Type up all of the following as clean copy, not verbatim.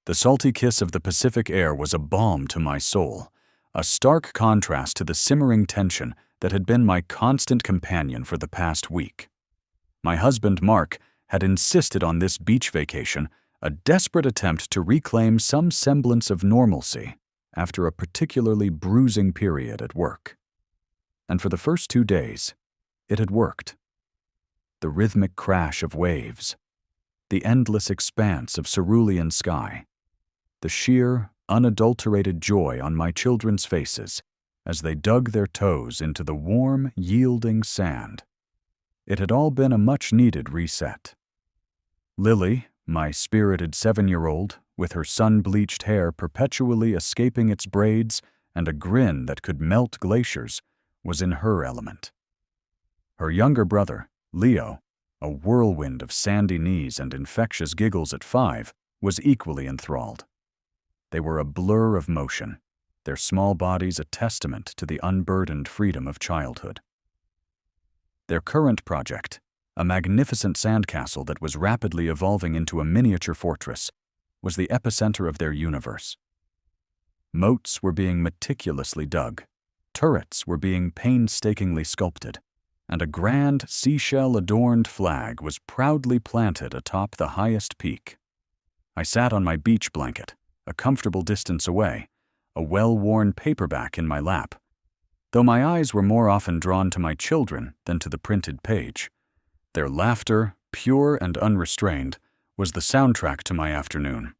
The salty kiss of the Pacific air was a balm to my soul, a stark contrast to the simmering tension that had been my constant companion for the past week. My husband, Mark, had insisted on this beach vacation, a desperate attempt to reclaim some semblance of normalcy after a particularly bruising period at work. And for the first 2 days, it had worked. The rhythmic crash of waves, the endless expanse of cerulean sky, the sheer, unadulterated joy on my children's faces as they dug their toes into the warm, yielding sand. It had all been a much-needed reset. Lily, my spirited 7-year-old, with her sun-bleached hair perpetually escaping its braids and a grin that could melt glaciers, was in her element. Her younger brother, Leo, a whirlwind of sandy knees and infectious giggles at 5, was equally enthralled. They were a blur of motion, their small bodies a testament to the unburdened freedom of childhood. Their current project, a magnificent sandcastle that was rapidly evolving into a miniature fortress, was the epicenter of their universe. Moats were being meticulously dug, turrets were being painstakingly sculpted, and a grand seashell-adorned flag was proudly planted atop the highest peak. I sat on my beach blanket, a comfortable distance away, a well-worn paperback in my lap, though my eyes were more often drawn to my children than to the printed page. Their laughter, pure and unrestrained, was the soundtrack to my afternoon.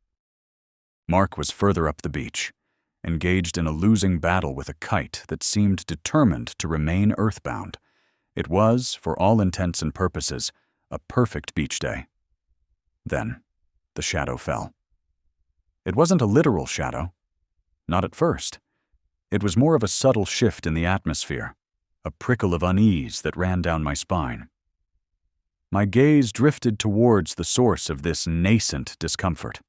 Mark was further up the beach, engaged in a losing battle with a kite that seemed determined to remain earthbound. It was, for all intents and purposes, a perfect beach day. Then, the shadow fell. It wasn't a literal shadow. Not at first. It was more of a subtle shift in the atmosphere, a prickle of unease that ran down my spine. My gaze drifted towards the source of this nascent discomfort.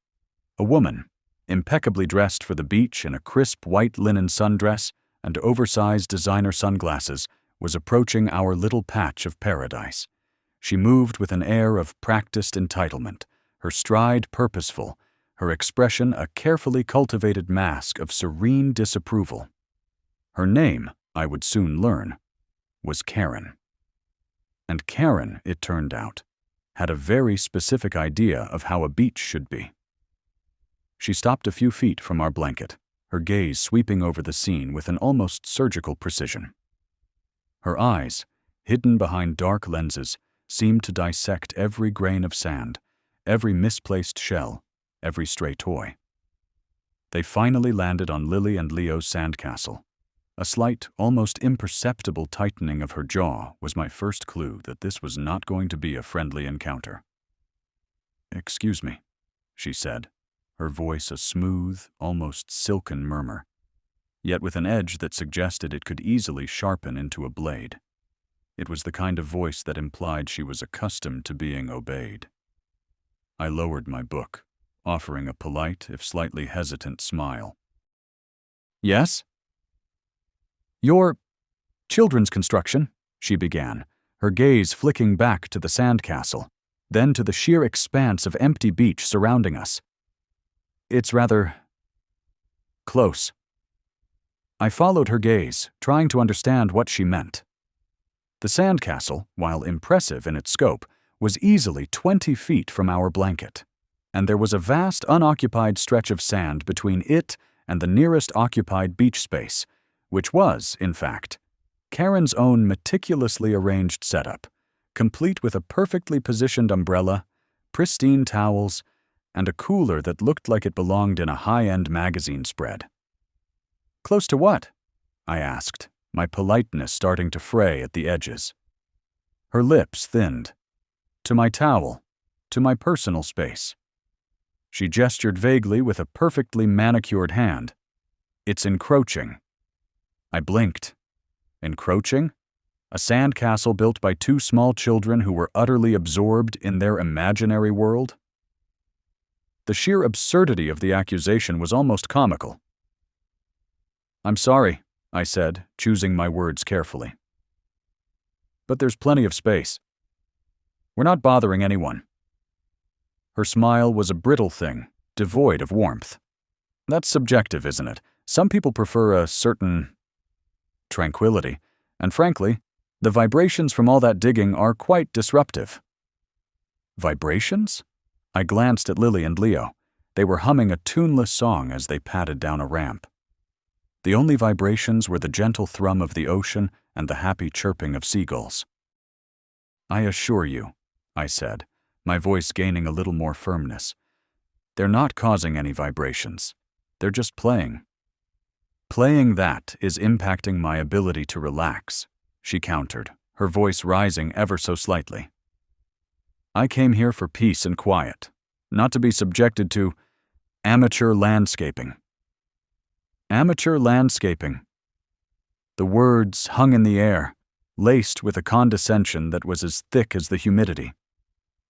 A woman, impeccably dressed for the beach in a crisp white linen sundress and oversized designer sunglasses, was approaching our little patch of paradise. She moved with an air of practiced entitlement, her stride purposeful, her expression a carefully cultivated mask of serene disapproval. Her name, I would soon learn, was Karen. And Karen, it turned out, had a very specific idea of how a beach should be. She stopped a few feet from our blanket, her gaze sweeping over the scene with an almost surgical precision. Her eyes, hidden behind dark lenses, seemed to dissect every grain of sand, every misplaced shell, every stray toy. They finally landed on Lily and Leo's sandcastle. A slight, almost imperceptible tightening of her jaw was my first clue that this was not going to be a friendly encounter. "Excuse me," she said, her voice a smooth, almost silken murmur, yet with an edge that suggested it could easily sharpen into a blade. It was the kind of voice that implied she was accustomed to being obeyed. I lowered my book, offering a polite, if slightly hesitant, smile. "Yes?" "Your children's construction," she began, her gaze flicking back to the sandcastle, then to the sheer expanse of empty beach surrounding us. "It's rather close." I followed her gaze, trying to understand what she meant. The sandcastle, while impressive in its scope, was easily 20 feet from our blanket, and there was a vast unoccupied stretch of sand between it and the nearest occupied beach space, which was, in fact, Karen's own meticulously arranged setup, complete with a perfectly positioned umbrella, pristine towels, and a cooler that looked like it belonged in a high-end magazine spread. "Close to what?" I asked, my politeness starting to fray at the edges. Her lips thinned. "To my towel, to my personal space." She gestured vaguely with a perfectly manicured hand. "It's encroaching." I blinked. Encroaching? A sandcastle built by 2 small children who were utterly absorbed in their imaginary world? The sheer absurdity of the accusation was almost comical. "I'm sorry," I said, choosing my words carefully. "But there's plenty of space. We're not bothering anyone." Her smile was a brittle thing, devoid of warmth. That's subjective, isn't it? Some people prefer a certain tranquility, and frankly, the vibrations from all that digging are quite disruptive. Vibrations? I glanced at Lily and Leo. They were humming a tuneless song as they padded down a ramp. The only vibrations were the gentle thrum of the ocean and the happy chirping of seagulls. I assure you, I said, my voice gaining a little more firmness. They're not causing any vibrations. They're just playing. Playing that is impacting my ability to relax, she countered, her voice rising ever so slightly. I came here for peace and quiet, not to be subjected to amateur landscaping. Amateur landscaping. The words hung in the air, laced with a condescension that was as thick as the humidity.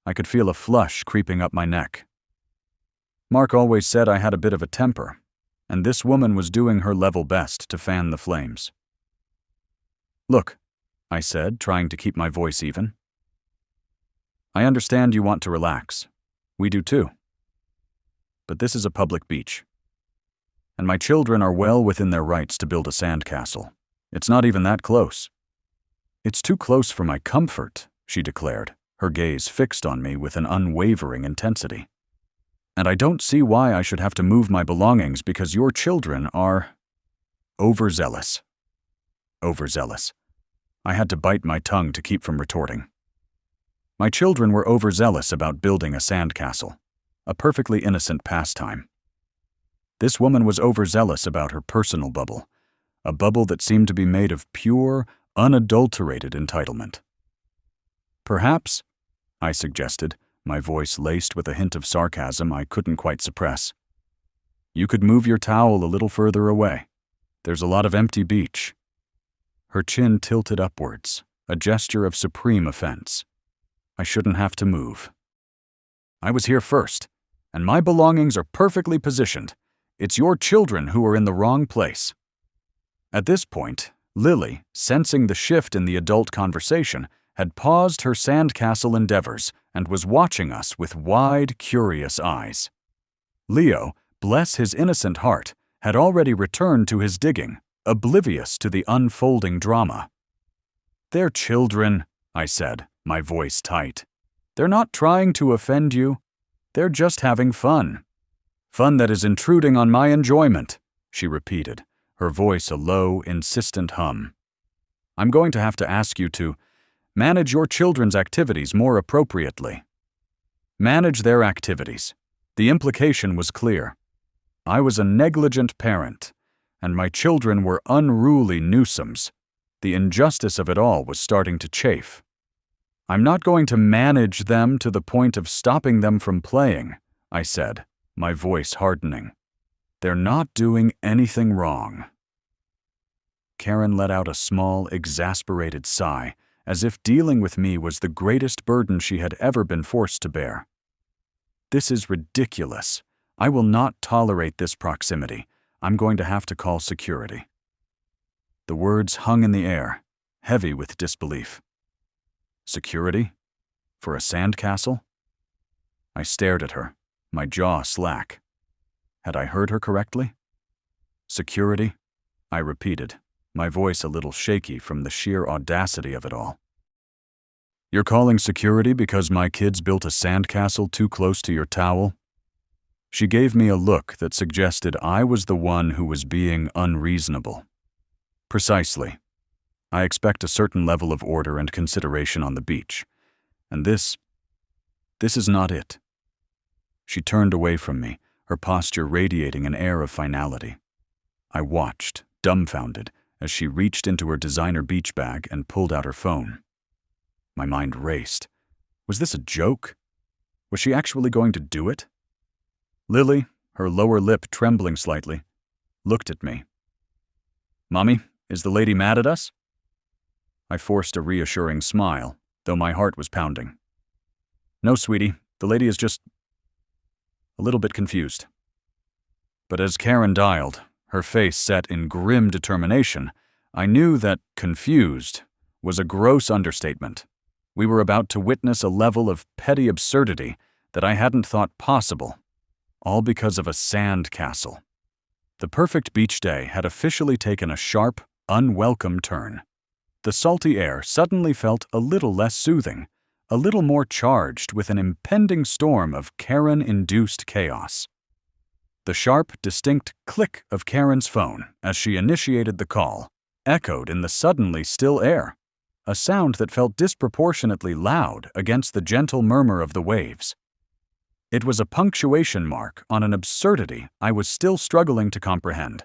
I could feel a flush creeping up my neck. Mark always said I had a bit of a temper, and this woman was doing her level best to fan the flames. Look, I said, trying to keep my voice even. I understand you want to relax. We do too. But this is a public beach. And my children are well within their rights to build a sandcastle. It's not even that close. It's too close for my comfort, she declared, her gaze fixed on me with an unwavering intensity. And I don't see why I should have to move my belongings because your children are overzealous. Overzealous. I had to bite my tongue to keep from retorting. My children were overzealous about building a sandcastle, a perfectly innocent pastime. This woman was overzealous about her personal bubble, a bubble that seemed to be made of pure, unadulterated entitlement. Perhaps, I suggested, my voice laced with a hint of sarcasm I couldn't quite suppress, you could move your towel a little further away. There's a lot of empty beach. Her chin tilted upwards, a gesture of supreme offense. I shouldn't have to move. I was here first, and my belongings are perfectly positioned. It's your children who are in the wrong place. At this point, Lily, sensing the shift in the adult conversation, had paused her sandcastle endeavors and was watching us with wide, curious eyes. Leo, bless his innocent heart, had already returned to his digging, oblivious to the unfolding drama. They're children, I said, my voice tight. They're not trying to offend you. They're just having fun. Fun that is intruding on my enjoyment, she repeated, her voice a low, insistent hum. I'm going to have to ask you to manage your children's activities more appropriately. Manage their activities. The implication was clear. I was a negligent parent, and my children were unruly nuisances. The injustice of it all was starting to chafe. I'm not going to manage them to the point of stopping them from playing, I said, my voice hardening. They're not doing anything wrong. Karen let out a small, exasperated sigh, as if dealing with me was the greatest burden she had ever been forced to bear. This is ridiculous. I will not tolerate this proximity. I'm going to have to call security. The words hung in the air, heavy with disbelief. Security? For a sandcastle? I stared at her, my jaw slack. Had I heard her correctly? Security? I repeated, my voice a little shaky from the sheer audacity of it all. You're calling security because my kids built a sandcastle too close to your towel? She gave me a look that suggested I was the one who was being unreasonable. Precisely. I expect a certain level of order and consideration on the beach, and this is not it. She turned away from me, her posture radiating an air of finality. I watched, dumbfounded, as she reached into her designer beach bag and pulled out her phone. My mind raced. Was this a joke? Was she actually going to do it? Lily, her lower lip trembling slightly, looked at me. Mommy, is the lady mad at us? I forced a reassuring smile, though my heart was pounding. No, sweetie, the lady is just a little bit confused. But as Karen dialed, her face set in grim determination, I knew that confused was a gross understatement. We were about to witness a level of petty absurdity that I hadn't thought possible. all because of a sandcastle. The perfect beach day had officially taken a sharp, unwelcome turn. The salty air suddenly felt a little less soothing, a little more charged with an impending storm of Karen-induced chaos. The sharp, distinct click of Karen's phone as she initiated the call echoed in the suddenly still air, a sound that felt disproportionately loud against the gentle murmur of the waves. It was a punctuation mark on an absurdity I was still struggling to comprehend.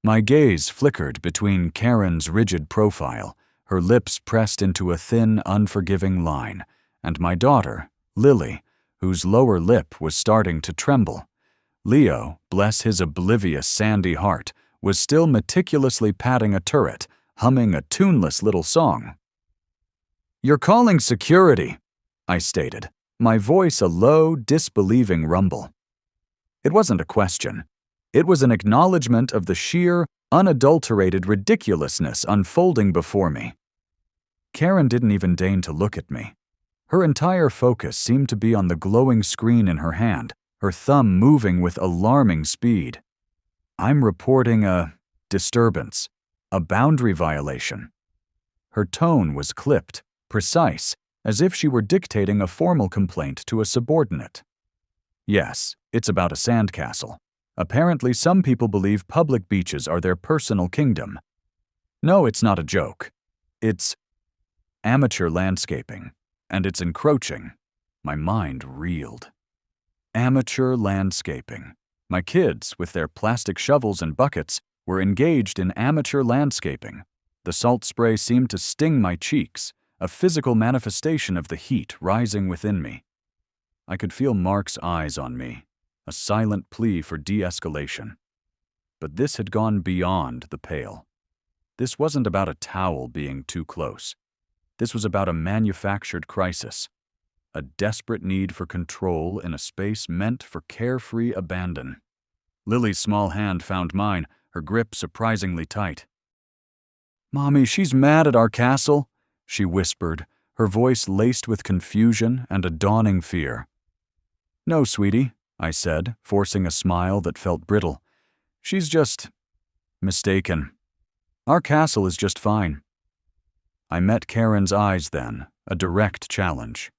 My gaze flickered between Karen's rigid profile, her lips pressed into a thin, unforgiving line, and my daughter, Lily, whose lower lip was starting to tremble. Leo, bless his oblivious sandy heart, was still meticulously patting a turret, humming a tuneless little song. "You're calling security," I stated, my voice a low, disbelieving rumble. It wasn't a question. It was an acknowledgement of the sheer, unadulterated ridiculousness unfolding before me. Karen didn't even deign to look at me. Her entire focus seemed to be on the glowing screen in her hand, her thumb moving with alarming speed. "I'm reporting a disturbance, a boundary violation." Her tone was clipped, precise, as if she were dictating a formal complaint to a subordinate. "Yes, it's about a sandcastle. Apparently some people believe public beaches are their personal kingdom. No, it's not a joke. It's amateur landscaping, and it's encroaching." My mind reeled. Amateur landscaping. My kids, with their plastic shovels and buckets, were engaged in amateur landscaping. The salt spray seemed to sting my cheeks, a physical manifestation of the heat rising within me. I could feel Mark's eyes on me, a silent plea for de-escalation. But this had gone beyond the pale. This wasn't about a towel being too close. This was about a manufactured crisis, a desperate need for control in a space meant for carefree abandon. Lily's small hand found mine, her grip surprisingly tight. "Mommy, she's mad at our castle," she whispered, her voice laced with confusion and a dawning fear. "No, sweetie," I said, forcing a smile that felt brittle. "She's just mistaken. Our castle is just fine." I met Karen's eyes then, a direct challenge.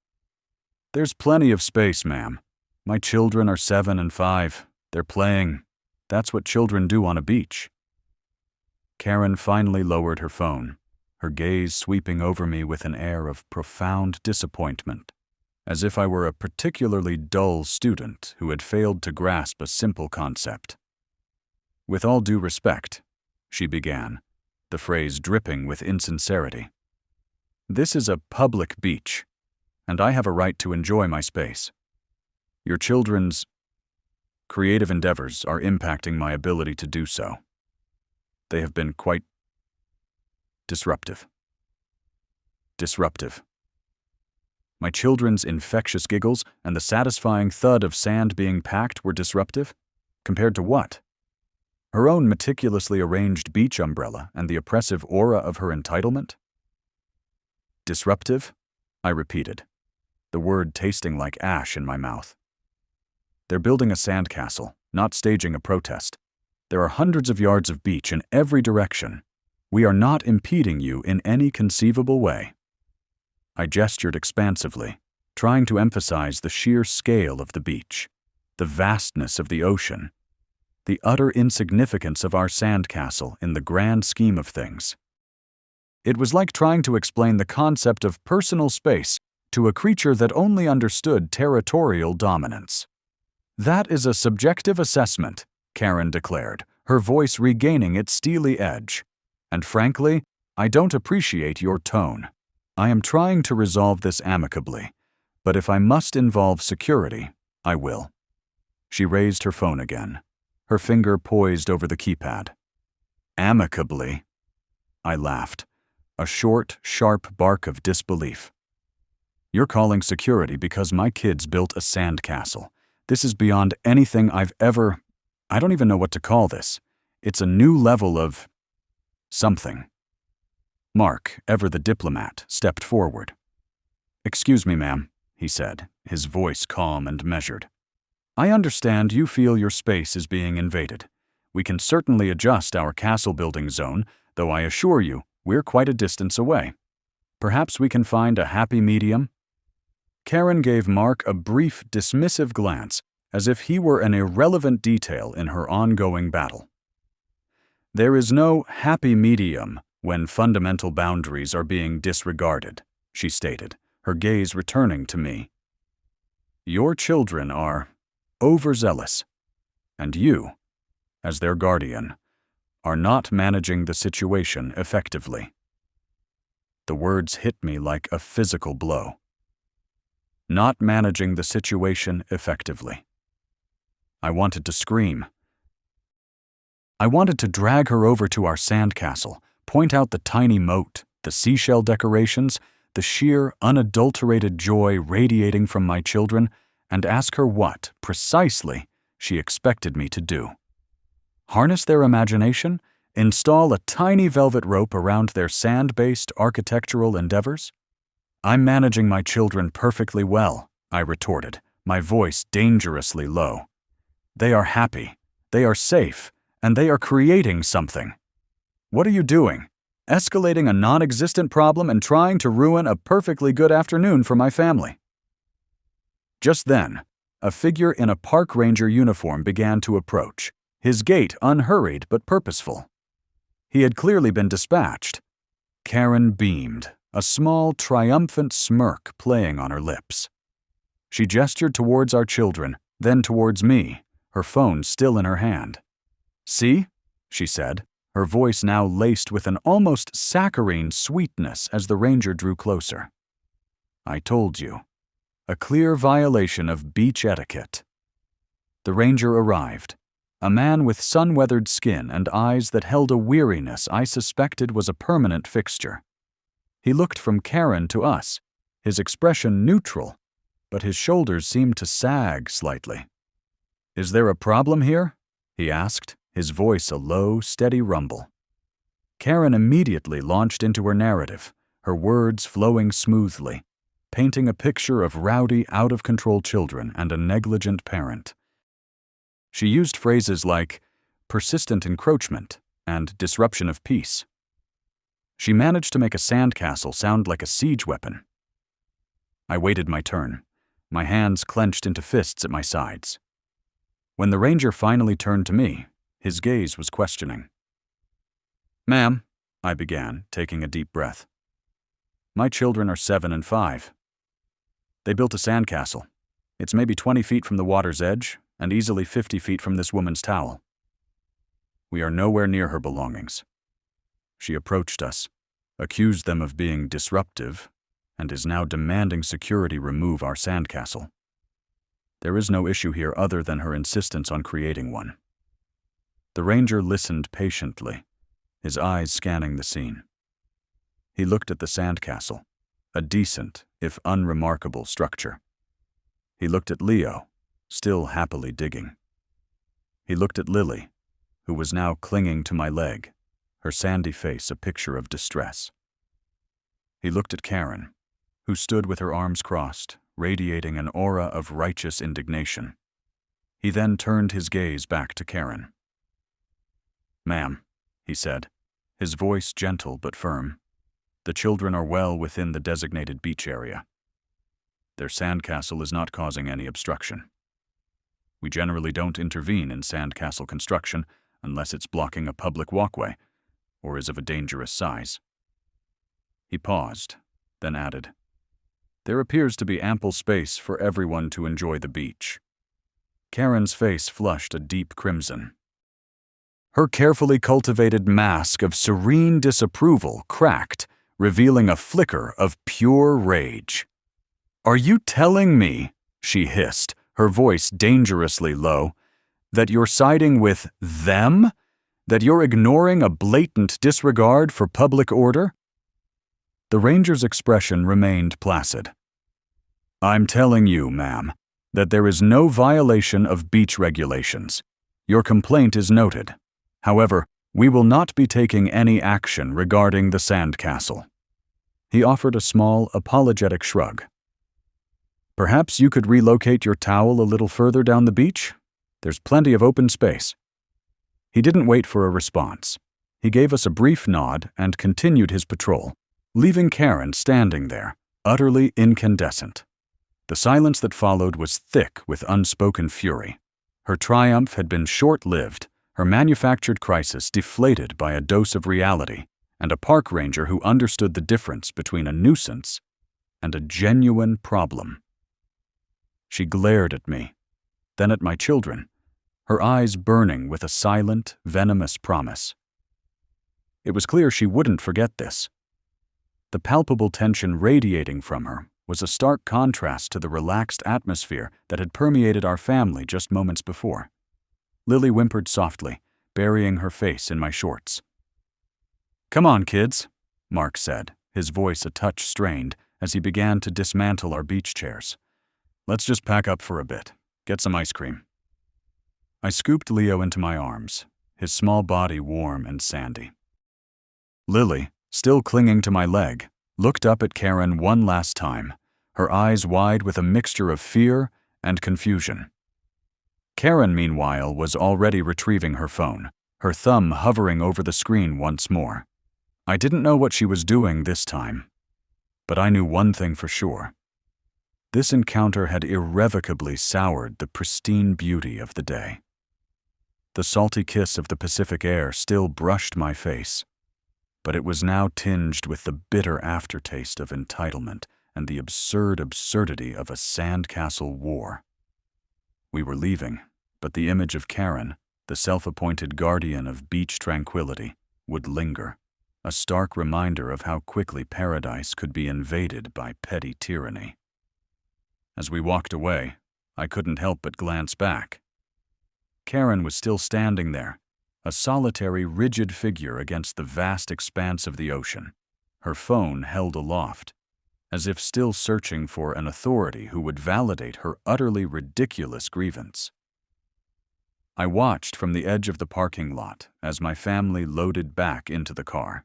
"There's plenty of space, ma'am. My children are 7 and 5. They're playing. That's what children do on a beach." Karen finally lowered her phone, her gaze sweeping over me with an air of profound disappointment, as if I were a particularly dull student who had failed to grasp a simple concept. "With all due respect," she began, the phrase dripping with insincerity. "This is a public beach, and I have a right to enjoy my space. Your children's creative endeavors are impacting my ability to do so. They have been quite disruptive. My children's infectious giggles and the satisfying thud of sand being packed were disruptive? Compared to what? Her own meticulously arranged beach umbrella and the oppressive aura of her entitlement? Disruptive? I repeated, the word tasting like ash in my mouth. They're building a sandcastle, not staging a protest. There are hundreds of yards of beach in every direction. We are not impeding you in any conceivable way. I gestured expansively, trying to emphasize the sheer scale of the beach, the vastness of the ocean, the utter insignificance of our sandcastle in the grand scheme of things. It was like trying to explain the concept of personal space to a creature that only understood territorial dominance. "That is a subjective assessment," Karen declared, her voice regaining its steely edge. "And frankly, I don't appreciate your tone. I am trying to resolve this amicably, but if I must involve security, I will." She raised her phone again, her finger poised over the keypad. "Amicably?" I laughed, a short, sharp bark of disbelief. "You're calling security because my kids built a sandcastle. This is beyond anything I've ever... I don't even know what to call this. It's a new level of... something." Mark, ever the diplomat, stepped forward. "Excuse me, ma'am," he said, his voice calm and measured. I understand you feel your space is being invaded. We can certainly adjust our castle building zone, though I assure you, we're quite a distance away. Perhaps we can find a happy medium?" Karen gave Mark a brief, dismissive glance, as if he were an irrelevant detail in her ongoing battle. "There is no happy medium when fundamental boundaries are being disregarded," she stated, her gaze returning to me. "Your children are overzealous, and you, as their guardian, are not managing the situation effectively." The words hit me like a physical blow. Not managing the situation effectively. I wanted to scream. I wanted to drag her over to our sandcastle, point out the tiny moat, the seashell decorations, the sheer, unadulterated joy radiating from my children, and ask her what, precisely, she expected me to do. Harness their imagination? Install a tiny velvet rope around their sand-based architectural endeavors? "I'm managing my children perfectly well," I retorted, my voice dangerously low. "They are happy, they are safe, and they are creating something. What are you doing? Escalating a non-existent problem and trying to ruin a perfectly good afternoon for my family." Just then, a figure in a park ranger uniform began to approach, his gait unhurried but purposeful. He had clearly been dispatched. Karen beamed, a small, triumphant smirk playing on her lips. She gestured towards our children, then towards me, her phone still in her hand. "See?" she said, her voice now laced with an almost saccharine sweetness as the ranger drew closer. "I told you. A clear violation of beach etiquette." The ranger arrived, a man with sun-weathered skin and eyes that held a weariness I suspected was a permanent fixture. He looked from Karen to us, his expression neutral, but his shoulders seemed to sag slightly. "Is there a problem here?" he asked, his voice a low, steady rumble. Karen immediately launched into her narrative, her words flowing smoothly, painting a picture of rowdy, out-of-control children and a negligent parent. She used phrases like persistent encroachment and disruption of peace. She managed to make a sandcastle sound like a siege weapon. I waited my turn, my hands clenched into fists at my sides. When the ranger finally turned to me, his gaze was questioning. "Ma'am," I began, taking a deep breath. "My children are 7 and 5. They built a sandcastle. It's maybe 20 feet from the water's edge, and easily 50 feet from this woman's towel. We are nowhere near her belongings. She approached us, accused them of being disruptive, and is now demanding security remove our sandcastle. There is no issue here other than her insistence on creating one." The ranger listened patiently, his eyes scanning the scene. He looked at the sandcastle, a decent, if unremarkable, structure. He looked at Leo, still happily digging. He looked at Lily, who was now clinging to my leg, her sandy face a picture of distress. He looked at Karen, who stood with her arms crossed, radiating an aura of righteous indignation. He then turned his gaze back to Karen. "Ma'am," he said, his voice gentle but firm, "the children are well within the designated beach area. Their sandcastle is not causing any obstruction. We generally don't intervene in sandcastle construction unless it's blocking a public walkway or is of a dangerous size." He paused, then added, "There appears to be ample space for everyone to enjoy the beach." Karen's face flushed a deep crimson. Her carefully cultivated mask of serene disapproval cracked, revealing a flicker of pure rage. "Are you telling me," she hissed, her voice dangerously low, "that you're siding with them? That you're ignoring a blatant disregard for public order?" The ranger's expression remained placid. "I'm telling you, ma'am, that there is no violation of beach regulations. Your complaint is noted. However, we will not be taking any action regarding the sandcastle." He offered a small, apologetic shrug. Perhaps you could relocate your towel a little further down the beach? There's plenty of open space." He didn't wait for a response. He gave us a brief nod and continued his patrol, leaving Karen standing there, utterly incandescent. The silence that followed was thick with unspoken fury. Her triumph had been short-lived, her manufactured crisis deflated by a dose of reality, and a park ranger who understood the difference between a nuisance and a genuine problem. She glared at me, then at my children, her eyes burning with a silent, venomous promise. It was clear she wouldn't forget this. The palpable tension radiating from her was a stark contrast to the relaxed atmosphere that had permeated our family just moments before. Lily whimpered softly, burying her face in my shorts. "Come on, kids," Mark said, his voice a touch strained as he began to dismantle our beach chairs. "Let's just pack up for a bit, get some ice cream." I scooped Leo into my arms, his small body warm and sandy. Lily, still clinging to my leg, looked up at Karen one last time, her eyes wide with a mixture of fear and confusion. Karen, meanwhile, was already retrieving her phone, her thumb hovering over the screen once more. I didn't know what she was doing this time, but I knew one thing for sure. This encounter had irrevocably soured the pristine beauty of the day. The salty kiss of the Pacific air still brushed my face, but it was now tinged with the bitter aftertaste of entitlement and the absurd absurdity of a Sandcastle war. We were leaving, but the image of Karen, the self-appointed guardian of beach tranquility, would linger, a stark reminder of how quickly paradise could be invaded by petty tyranny. As we walked away, I couldn't help but glance back. Karen was still standing there, a solitary, rigid figure against the vast expanse of the ocean, her phone held aloft, as if still searching for an authority who would validate her utterly ridiculous grievance. I watched from the edge of the parking lot as my family loaded back into the car.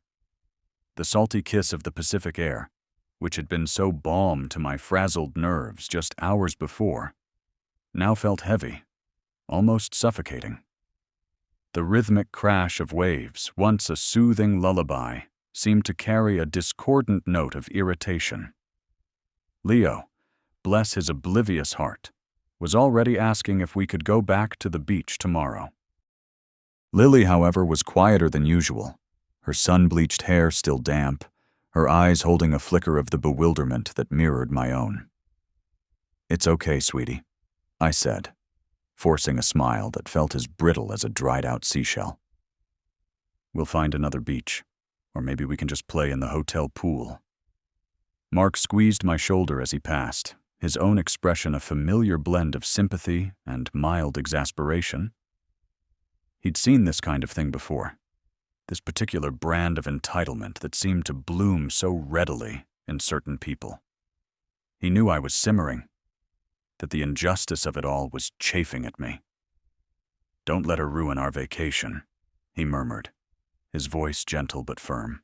The salty kiss of the Pacific air, which had been so balm to my frazzled nerves just hours before, now felt heavy, almost suffocating. The rhythmic crash of waves, once a soothing lullaby, seemed to carry a discordant note of irritation. Leo, bless his oblivious heart, was already asking if we could go back to the beach tomorrow. Lily, however, was quieter than usual, her sun-bleached hair still damp, her eyes holding a flicker of the bewilderment that mirrored my own. "It's okay, sweetie," I said, forcing a smile that felt as brittle as a dried-out seashell. "We'll find another beach, or maybe we can just play in the hotel pool." Mark squeezed my shoulder as he passed, his own expression a familiar blend of sympathy and mild exasperation. He'd seen this kind of thing before, this particular brand of entitlement that seemed to bloom so readily in certain people. He knew I was simmering, that the injustice of it all was chafing at me. "Don't let her ruin our vacation," he murmured, his voice gentle but firm.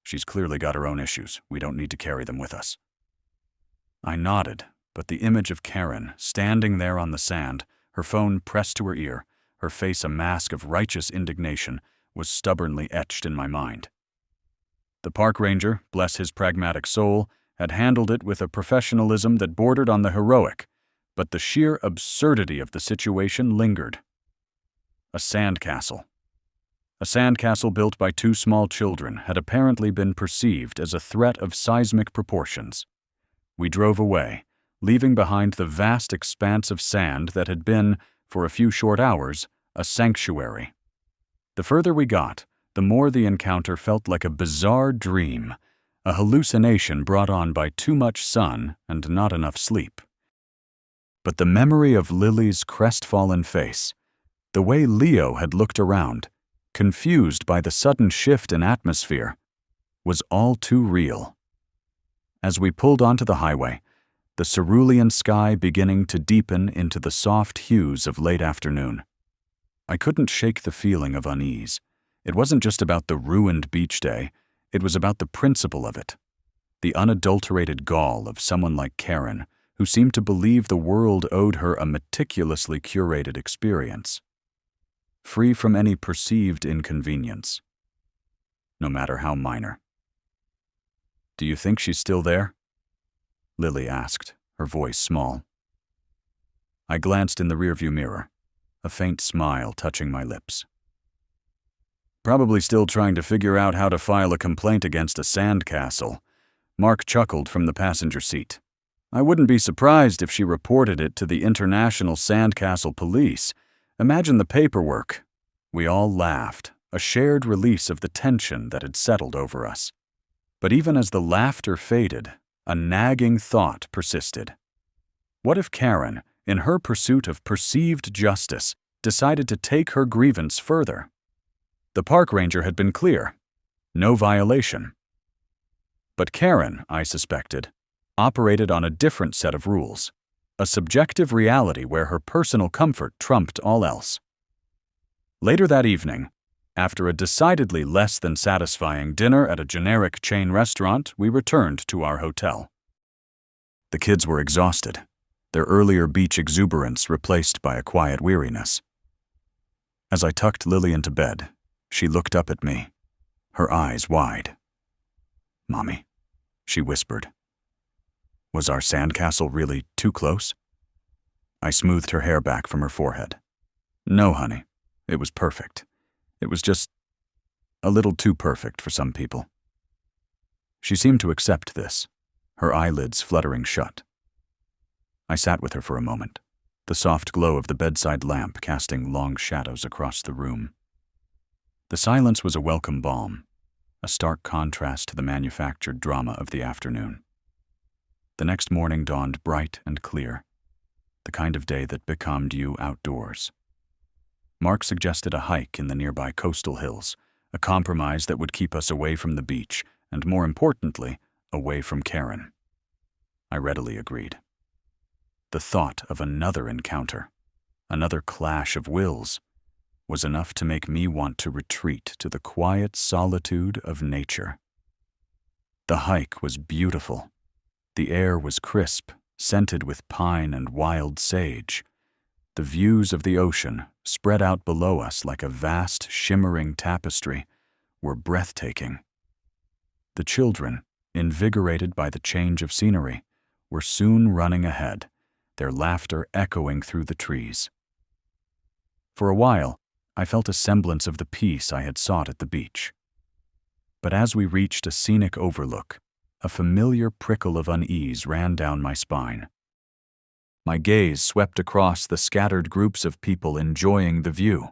"She's clearly got her own issues. We don't need to carry them with us." I nodded, but the image of Karen, standing there on the sand, her phone pressed to her ear, her face a mask of righteous indignation, was stubbornly etched in my mind. The park ranger, bless his pragmatic soul, had handled it with a professionalism that bordered on the heroic, but the sheer absurdity of the situation lingered. A sandcastle. A sandcastle built by two small children had apparently been perceived as a threat of seismic proportions. We drove away, leaving behind the vast expanse of sand that had been, for a few short hours, a sanctuary. The further we got, the more the encounter felt like a bizarre dream, a hallucination brought on by too much sun and not enough sleep. But the memory of Lily's crestfallen face, the way Leo had looked around, confused by the sudden shift in atmosphere, was all too real. As we pulled onto the highway, the cerulean sky beginning to deepen into the soft hues of late afternoon, I couldn't shake the feeling of unease. It wasn't just about the ruined beach day, it was about the principle of it. The unadulterated gall of someone like Karen, who seemed to believe the world owed her a meticulously curated experience, free from any perceived inconvenience, no matter how minor. "Do you think she's still there?" Lily asked, her voice small. I glanced in the rearview mirror, a faint smile touching my lips. "Probably still trying to figure out how to file a complaint against a Sandcastle." Mark chuckled from the passenger seat. "I wouldn't be surprised if she reported it to the International Sandcastle Police. Imagine the paperwork." We all laughed, a shared release of the tension that had settled over us. But even as the laughter faded, a nagging thought persisted. What if Karen, in her pursuit of perceived justice, decided to take her grievance further? The park ranger had been clear. No violation. But Karen, I suspected, operated on a different set of rules, a subjective reality where her personal comfort trumped all else. Later that evening, after a decidedly less than satisfying dinner at a generic chain restaurant, we returned to our hotel. The kids were exhausted, their earlier beach exuberance replaced by a quiet weariness. As I tucked Lily into bed, she looked up at me, her eyes wide. "Mommy," she whispered. Was our sandcastle really too close? I smoothed her hair back from her forehead. "No, honey, it was perfect. It was just a little too perfect for some people." She seemed to accept this, her eyelids fluttering shut. I sat with her for a moment, the soft glow of the bedside lamp casting long shadows across the room. The silence was a welcome balm, a stark contrast to the manufactured drama of the afternoon. The next morning dawned bright and clear, the kind of day that becalmed you outdoors. Mark suggested a hike in the nearby coastal hills, a compromise that would keep us away from the beach and, more importantly, away from Karen. I readily agreed. The thought of another encounter, another clash of wills, was enough to make me want to retreat to the quiet solitude of nature. The hike was beautiful. The air was crisp, scented with pine and wild sage. The views of the ocean, spread out below us like a vast, shimmering tapestry, were breathtaking. The children, invigorated by the change of scenery, were soon running ahead, their laughter echoing through the trees. For a while, I felt a semblance of the peace I had sought at the beach. But as we reached a scenic overlook, a familiar prickle of unease ran down my spine. My gaze swept across the scattered groups of people enjoying the view,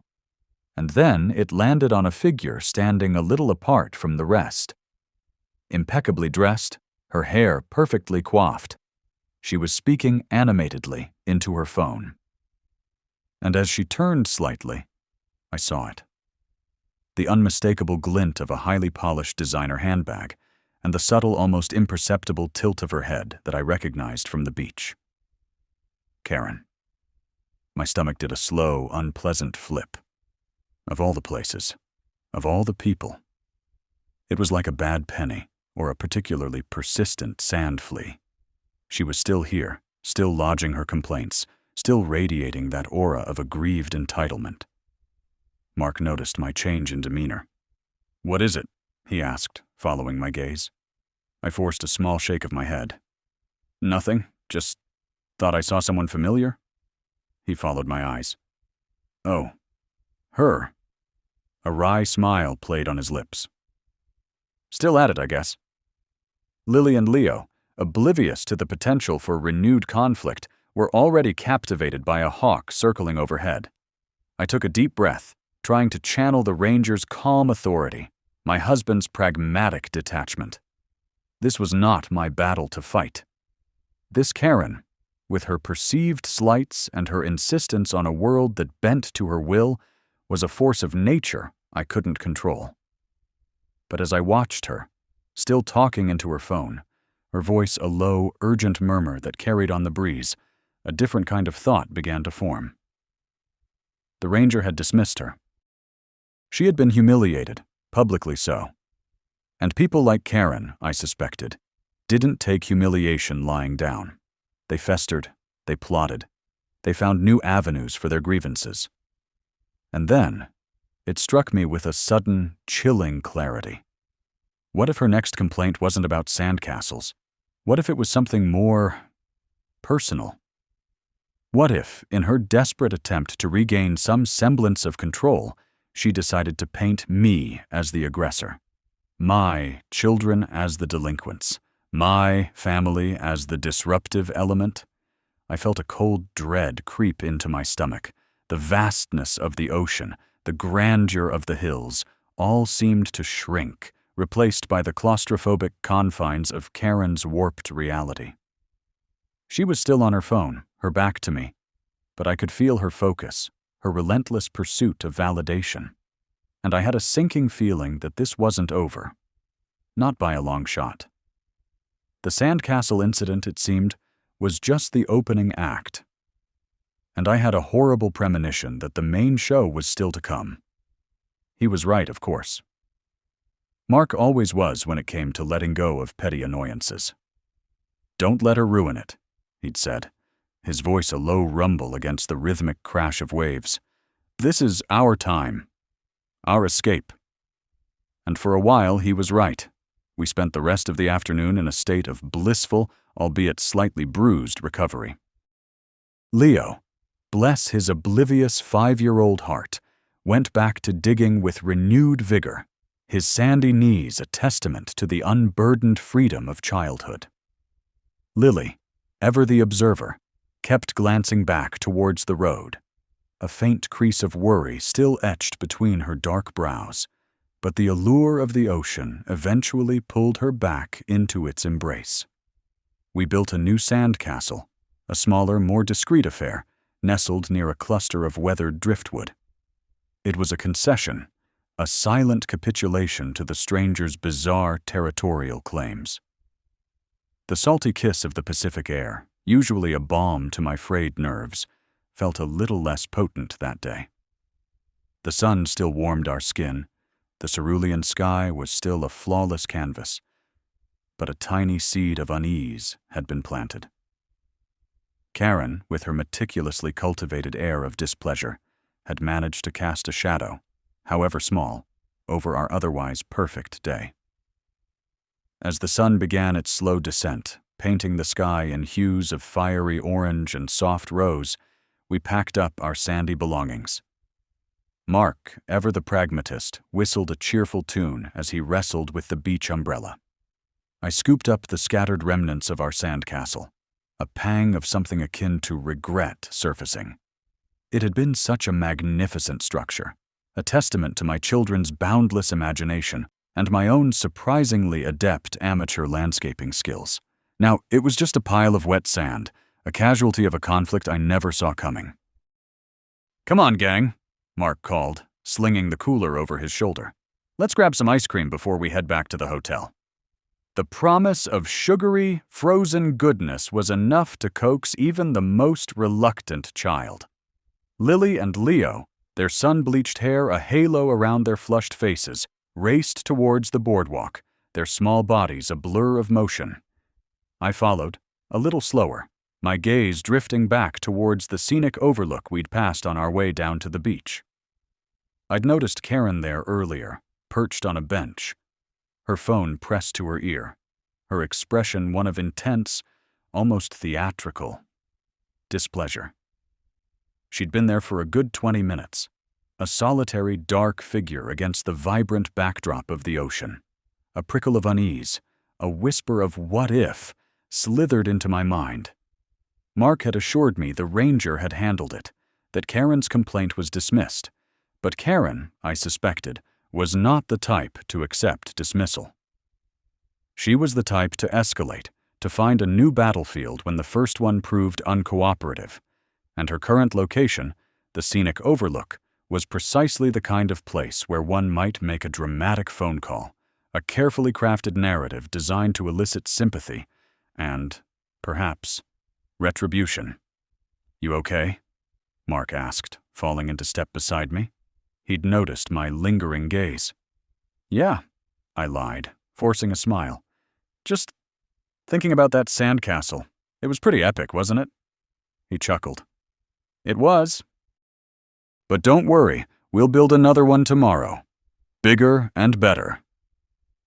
and then it landed on a figure standing a little apart from the rest. Impeccably dressed, her hair perfectly coiffed, she was speaking animatedly into her phone. And as she turned slightly, I saw it. The unmistakable glint of a highly polished designer handbag, and the subtle, almost imperceptible tilt of her head that I recognized from the beach. Karen. My stomach did a slow, unpleasant flip. Of all the places, of all the people. It was like a bad penny, or a particularly persistent sand flea. She was still here, still lodging her complaints, still radiating that aura of aggrieved entitlement. Mark noticed my change in demeanor. "What is it?" he asked, following my gaze. I forced a small shake of my head. "Nothing, just thought I saw someone familiar." He followed my eyes. "Oh, her." A wry smile played on his lips. "Still at it, I guess." Lily and Leo, oblivious to the potential for renewed conflict, were already captivated by a hawk circling overhead. I took a deep breath, trying to channel the ranger's calm authority, my husband's pragmatic detachment. This was not my battle to fight. This Karen, with her perceived slights and her insistence on a world that bent to her will, was a force of nature I couldn't control. But as I watched her, still talking into her phone, her voice a low, urgent murmur that carried on the breeze, a different kind of thought began to form. The ranger had dismissed her. She had been humiliated, publicly so. And people like Karen, I suspected, didn't take humiliation lying down. They festered, they plotted, they found new avenues for their grievances. And then, it struck me with a sudden, chilling clarity. What if her next complaint wasn't about sandcastles? What if it was something more personal? What if, in her desperate attempt to regain some semblance of control, she decided to paint me as the aggressor, my children as the delinquents, my family as the disruptive element? I felt a cold dread creep into my stomach. The vastness of the ocean, the grandeur of the hills, all seemed to shrink, replaced by the claustrophobic confines of Karen's warped reality. She was still on her phone, her back to me, but I could feel her focus, her relentless pursuit of validation. And I had a sinking feeling that this wasn't over. Not by a long shot. The Sandcastle incident, it seemed, was just the opening act. And I had a horrible premonition that the main show was still to come. He was right, of course. Mark always was when it came to letting go of petty annoyances. "Don't let her ruin it," he'd said, his voice a low rumble against the rhythmic crash of waves. "This is our time, our escape." And for a while he was right. We spent the rest of the afternoon in a state of blissful, albeit slightly bruised, recovery. Leo, bless his oblivious 5-year-old heart, went back to digging with renewed vigor, his sandy knees a testament to the unburdened freedom of childhood. Lily, ever the observer, kept glancing back towards the road, a faint crease of worry still etched between her dark brows, but the allure of the ocean eventually pulled her back into its embrace. We built a new sandcastle, a smaller, more discreet affair, nestled near a cluster of weathered driftwood. It was a concession, a silent capitulation to the stranger's bizarre territorial claims. The salty kiss of the Pacific air, usually a balm to my frayed nerves, felt a little less potent that day. The sun still warmed our skin, the cerulean sky was still a flawless canvas, but a tiny seed of unease had been planted. Karen, with her meticulously cultivated air of displeasure, had managed to cast a shadow, however small, over our otherwise perfect day. As the sun began its slow descent, painting the sky in hues of fiery orange and soft rose, we packed up our sandy belongings. Mark, ever the pragmatist, whistled a cheerful tune as he wrestled with the beach umbrella. I scooped up the scattered remnants of our sandcastle, a pang of something akin to regret surfacing. It had been such a magnificent structure, a testament to my children's boundless imagination and my own surprisingly adept amateur landscaping skills. Now, it was just a pile of wet sand, a casualty of a conflict I never saw coming. "Come on, gang," Mark called, slinging the cooler over his shoulder. "Let's grab some ice cream before we head back to the hotel." The promise of sugary, frozen goodness was enough to coax even the most reluctant child. Lily and Leo, their sun-bleached hair a halo around their flushed faces, raced towards the boardwalk, their small bodies a blur of motion. I followed, a little slower, my gaze drifting back towards the scenic overlook we'd passed on our way down to the beach. I'd noticed Karen there earlier, perched on a bench, her phone pressed to her ear, her expression one of intense, almost theatrical, displeasure. She'd been there for a good 20 minutes, a solitary dark figure against the vibrant backdrop of the ocean. A prickle of unease, a whisper of what if, slithered into my mind. Mark had assured me the ranger had handled it, that Karen's complaint was dismissed, but Karen, I suspected, was not the type to accept dismissal. She was the type to escalate, to find a new battlefield when the first one proved uncooperative, and her current location, the scenic overlook, was precisely the kind of place where one might make a dramatic phone call, a carefully crafted narrative designed to elicit sympathy and, perhaps, retribution. "You okay?" Mark asked, falling into step beside me. He'd noticed my lingering gaze. "Yeah," I lied, forcing a smile. "Just thinking about that sandcastle. It was pretty epic, wasn't it? He chuckled. It was. But don't worry, we'll build another one tomorrow. Bigger and better.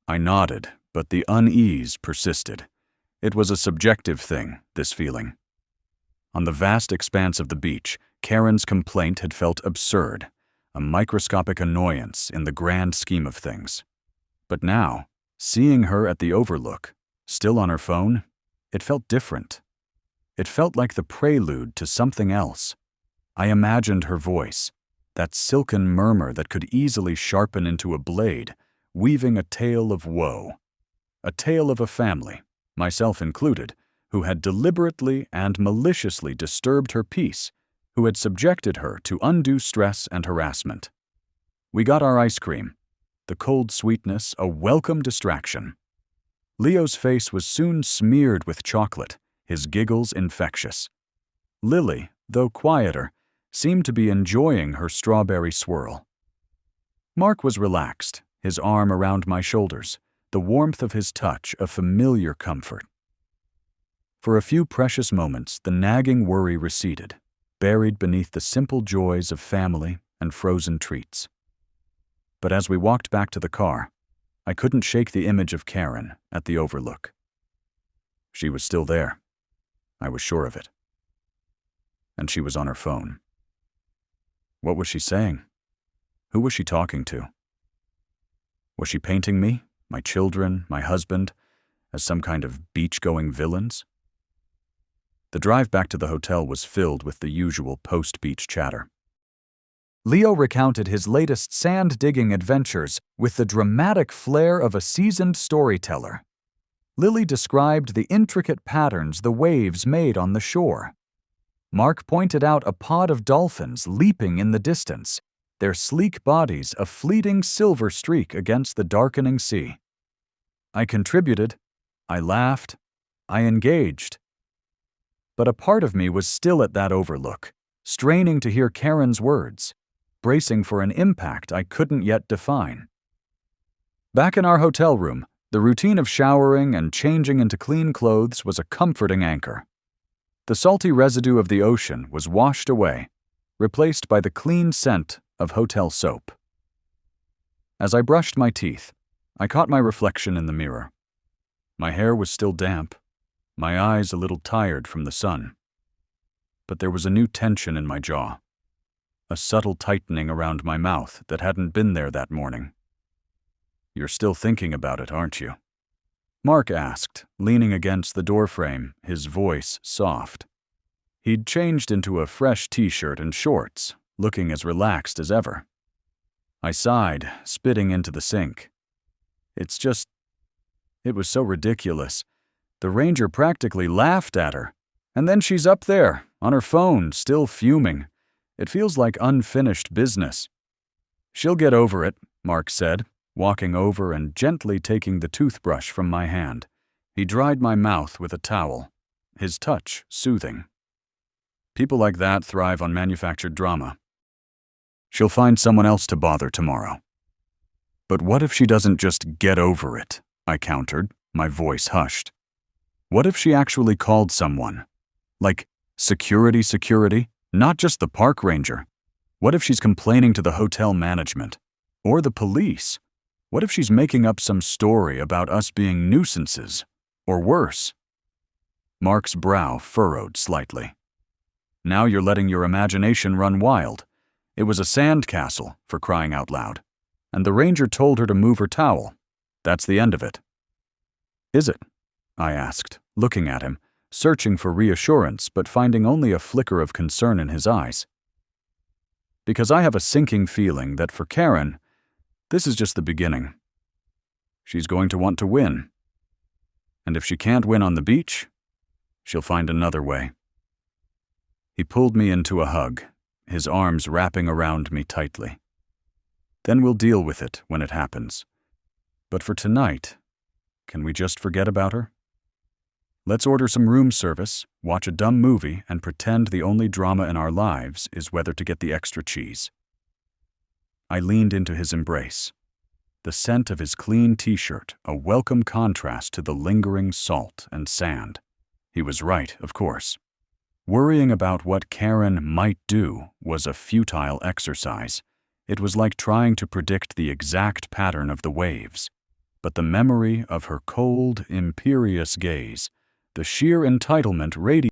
I nodded, but the unease persisted. It was a subjective thing, this feeling. On the vast expanse of the beach, Karen's complaint had felt absurd, a microscopic annoyance in the grand scheme of things. But now, seeing her at the overlook, still on her phone, it felt different. It felt like the prelude to something else. I imagined her voice, that silken murmur that could easily sharpen into a blade, weaving a tale of woe. A tale of a family, myself included, who had deliberately and maliciously disturbed her peace, who had subjected her to undue stress and harassment. We got our ice cream, the cold sweetness a welcome distraction. Leo's face was soon smeared with chocolate, his giggles infectious. Lily, though quieter, seemed to be enjoying her strawberry swirl. Mark was relaxed, his arm around my shoulders, the warmth of his touch a familiar comfort. For a few precious moments, the nagging worry receded, buried beneath the simple joys of family and frozen treats. But as we walked back to the car, I couldn't shake the image of Karen at the overlook. She was still there. I was sure of it. And she was on her phone. What was she saying? Who was she talking to? Was she painting me, my children, my husband, as some kind of beach-going villains? The drive back to the hotel was filled with the usual post-beach chatter. Leo recounted his latest sand-digging adventures with the dramatic flair of a seasoned storyteller. Lily described the intricate patterns the waves made on the shore. Mark pointed out a pod of dolphins leaping in the distance, their sleek bodies a fleeting silver streak against the darkening sea. I contributed, I laughed, I engaged. But a part of me was still at that overlook, straining to hear Karen's words, bracing for an impact I couldn't yet define. Back in our hotel room, the routine of showering and changing into clean clothes was a comforting anchor. The salty residue of the ocean was washed away, replaced by the clean scent of hotel soap. As I brushed my teeth, I caught my reflection in the mirror. My hair was still damp, my eyes a little tired from the sun. But there was a new tension in my jaw, a subtle tightening around my mouth that hadn't been there that morning. "You're still thinking about it, aren't you?" Mark asked, leaning against the doorframe, his voice soft. He'd changed into a fresh t-shirt and shorts, looking as relaxed as ever. I sighed, spitting into the sink. It was so ridiculous. The ranger practically laughed at her, and then she's up there, on her phone, still fuming. It feels like unfinished business. "She'll get over it," Mark said, walking over and gently taking the toothbrush from my hand. He dried my mouth with a towel, his touch soothing. People like that thrive on manufactured drama. "She'll find someone else to bother tomorrow." "But what if she doesn't just get over it?" I countered, my voice hushed. "What if she actually called someone? Like security, not just the park ranger. What if she's complaining to the hotel management? Or the police? What if she's making up some story about us being nuisances? Or worse?" Mark's brow furrowed slightly. "Now you're letting your imagination run wild. It was a sandcastle, for crying out loud. And the ranger told her to move her towel. That's the end of it." "Is it?" I asked, looking at him, searching for reassurance but finding only a flicker of concern in his eyes. Because I have a sinking feeling that for Karen, this is just the beginning. She's going to want to win. And if she can't win on the beach, she'll find another way. He pulled me into a hug, his arms wrapping around me tightly. "Then we'll deal with it when it happens. But for tonight, can we just forget about her? Let's order some room service, watch a dumb movie, and pretend the only drama in our lives is whether to get the extra cheese." I leaned into his embrace, the scent of his clean t-shirt a welcome contrast to the lingering salt and sand. He was right, of course. Worrying about what Karen might do was a futile exercise. It was like trying to predict the exact pattern of the waves. But the memory of her cold, imperious gaze, the sheer entitlement radiating